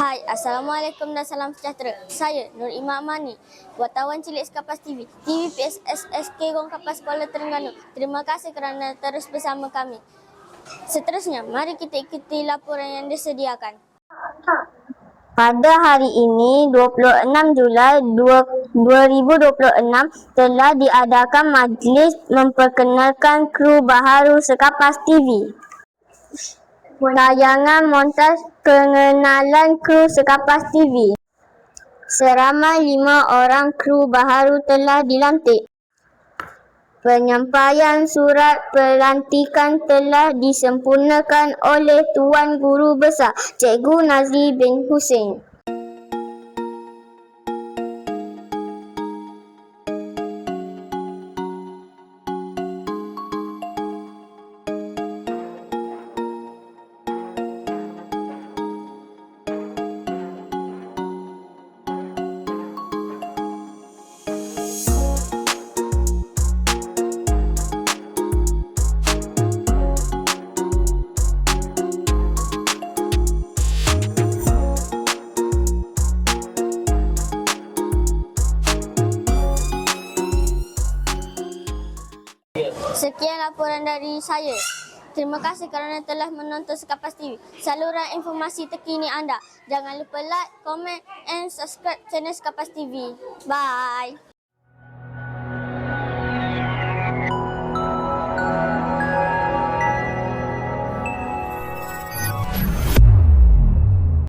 Hai, Assalamualaikum dan salam sejahtera. Saya Nur Iman Mani, wartawan cilik Kapas TV, TV PSSSK Gong Kapas Kuala Terengganu. Terima kasih kerana terus bersama kami. Seterusnya, mari kita ikuti laporan yang disediakan. Pada hari ini, 26 Julai 2026, telah diadakan majlis memperkenalkan kru baharu Sekapas TV. Tayangan montaj pengenalan kru Sekapas TV. Seramai 5 orang kru baharu telah dilantik. Penyampaian surat pelantikan telah disempurnakan oleh Tuan Guru Besar Cikgu Nazli bin Hussein. Sekian laporan dari saya. Terima kasih kerana telah menonton Sekapas TV, saluran informasi terkini anda. Jangan lupa like, komen and subscribe channel Sekapas TV. Bye.